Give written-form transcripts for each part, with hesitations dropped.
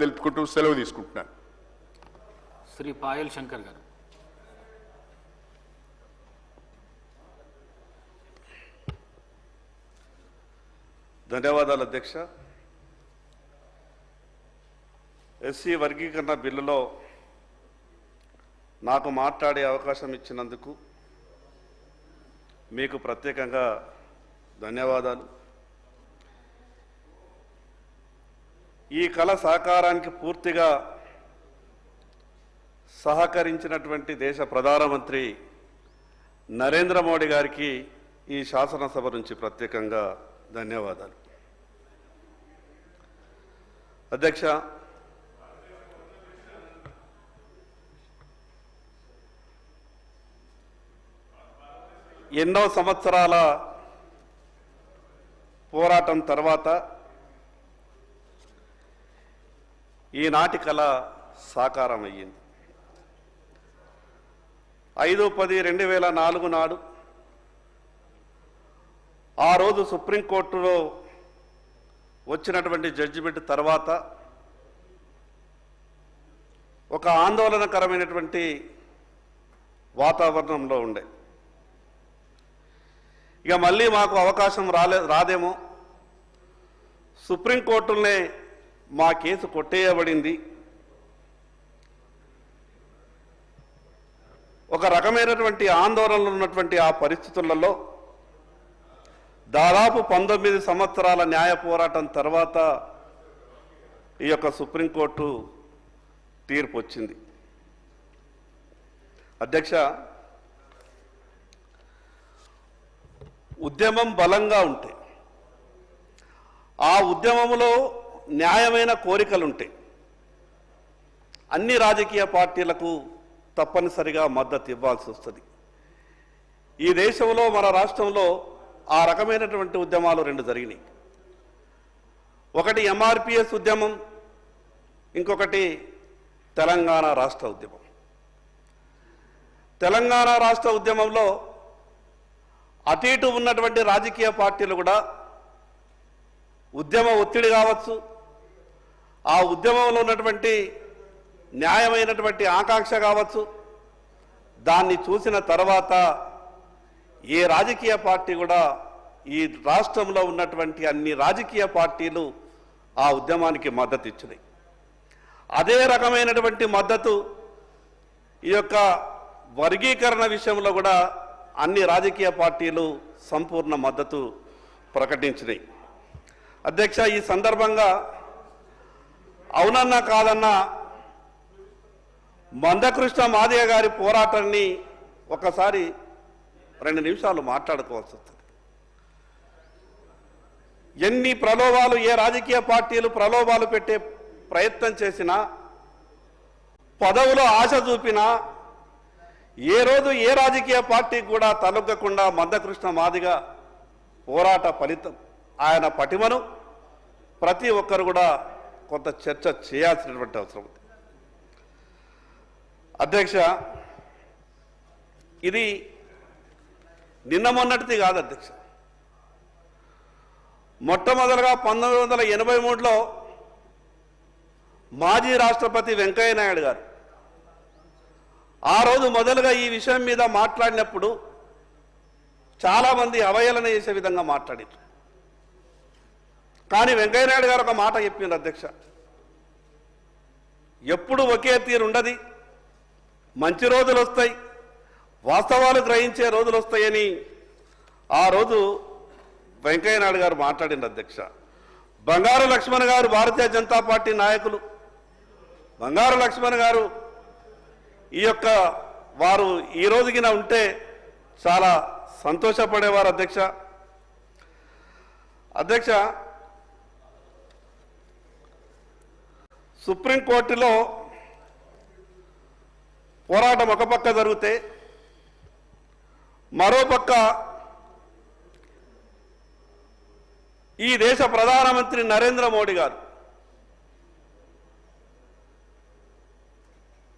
తెలుపుకుంటూ సెలవు తీసుకుంటున్నాను. శ్రీ పాయల్ శంకర్ గారు. ధన్యవాదాలు అధ్యక్ష. ఎస్సీ వర్గీకరణ బిల్లులో నాకు మాట్లాడే అవకాశం ఇచ్చినందుకు మీకు ప్రత్యేకంగా ధన్యవాదాలు. ఈ కళ సహకారానికి పూర్తిగా సహకరించినటువంటి దేశ ప్రధానమంత్రి నరేంద్ర మోడీ గారికి ఈ శాసనసభ నుంచి ప్రత్యేకంగా ధన్యవాదాలు. అధ్యక్ష, ఎన్నో సంవత్సరాల పోరాటం తర్వాత ఈనాటి కళ సాకారం అయ్యింది. 5/10/2004 నాడు ఆ రోజు సుప్రీంకోర్టులో వచ్చినటువంటి జడ్జిమెంట్ తర్వాత ఒక ఆందోళనకరమైనటువంటి వాతావరణంలో ఉండే. ఇక మళ్ళీ మాకు అవకాశం రాదేమో, సుప్రీంకోర్టునే మా కేసు కొట్టేయబడింది, ఒక రకమైనటువంటి ఆందోళనలు ఉన్నటువంటి ఆ పరిస్థితులలో దాదాపు 19 సంవత్సరాల న్యాయ పోరాటం తర్వాత ఈ యొక్క సుప్రీంకోర్టు తీర్పు వచ్చింది. అధ్యక్ష, ఉద్యమం బలంగా ఉంటే, ఆ ఉద్యమంలో న్యాయమైన కోరికలుంటాయి, అన్ని రాజకీయ పార్టీలకు తప్పనిసరిగా మద్దతు ఇవ్వాల్సి వస్తుంది. ఈ దేశంలో మన రాష్ట్రంలో ఆ రకమైనటువంటి ఉద్యమాలు 2 జరిగినాయి. ఒకటి ఎంఆర్పిఎస్ ఉద్యమం, ఇంకొకటి తెలంగాణ రాష్ట్ర ఉద్యమం. తెలంగాణ రాష్ట్ర ఉద్యమంలో అటు ఇటు ఉన్నటువంటి రాజకీయ పార్టీలు కూడా ఉద్యమ ఒత్తిడి కావచ్చు, ఆ ఉద్యమంలో ఉన్నటువంటి న్యాయమైనటువంటి ఆకాంక్ష కావచ్చు, దాన్ని చూసిన తర్వాత ఏ రాజకీయ పార్టీ కూడా, ఈ రాష్ట్రంలో ఉన్నటువంటి అన్ని రాజకీయ పార్టీలు ఆ ఉద్యమానికి మద్దతు ఇచ్చినాయి. అదే రకమైనటువంటి మద్దతు ఈ యొక్క వర్గీకరణ విషయంలో కూడా అన్ని రాజకీయ పార్టీలు సంపూర్ణ మద్దతు ప్రకటించినాయి. అధ్యక్ష, ఈ సందర్భంగా అవునన్నా కాదన్నా మందకృష్ణ మాదిగ గారి పోరాటాన్ని ఒకసారి 2 నిమిషాలు మాట్లాడుకోవాల్సి వస్తుంది. ఎన్ని ప్రలోభాలు, ఏ రాజకీయ పార్టీలు ప్రలోభాలు పెట్టే ప్రయత్నం చేసినా, పదవులో ఆశ చూపినా, ఏ రోజు ఏ రాజకీయ పార్టీకి కూడా తలొగ్గకుండా మందకృష్ణ మాదిగ పోరాట ఫలితం, ఆయన పటిమను ప్రతి ఒక్కరు కూడా కొంత చర్చ చేయాల్సినటువంటి అవసరం ఉంది. అధ్యక్ష, ఇది నిన్న మొన్నటిది కాదు అధ్యక్ష. మొట్టమొదలుగా 1983లో మాజీ రాష్ట్రపతి వెంకయ్య నాయుడు గారు ఆ రోజు మొదలుగా ఈ విషయం మీద మాట్లాడినప్పుడు చాలామంది అవహేళన చేసే విధంగా మాట్లాడారు. కానీ వెంకయ్య నాయుడు గారు ఒక మాట చెప్పింది అధ్యక్ష, ఎప్పుడు ఒకే తీరు ఉండదు, మంచి రోజులు వస్తాయి, వాస్తవాలు గ్రహించే రోజులు వస్తాయని ఆ రోజు వెంకయ్య నాయుడు గారు మాట్లాడింది అధ్యక్ష. బంగారు లక్ష్మణ్ గారు భారతీయ జనతా పార్టీ నాయకులు, బంగారు లక్ష్మణ్ గారు వారు ఈ రోజుకిన ఉంటే చాలా సంతోషపడేవారు అధ్యక్ష. అధ్యక్ష, సుప్రీంకోర్టులో పోరాటం ఒక పక్క జరిగితే, మరోపక్క ఈ దేశ ప్రధానమంత్రి నరేంద్ర మోడీ గారు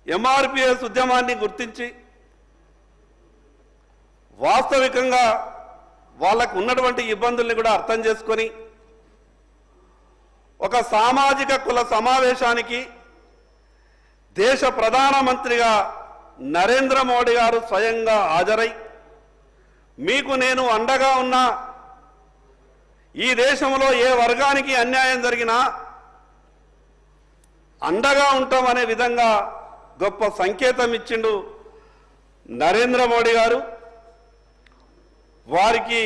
ఎంఆర్పిఎస్ ఉద్యమాన్ని గుర్తించి వాస్తవికంగా వాళ్ళకు ఉన్నటువంటి ఇబ్బందుల్ని కూడా అర్థం చేసుకొని ఒక సామాజిక కుల సమావేశానికి దేశ ప్రధానమంత్రిగా నరేంద్ర మోడీ గారు స్వయంగా హాజరై మీకు నేను అండగా ఉన్నా, ఈ దేశంలో ఏ వర్గానికి అన్యాయం జరిగినా అండగా ఉంటామనే విధంగా గొప్ప సంకేతం ఇచ్చిండు నరేంద్ర మోడీ గారు. వారికి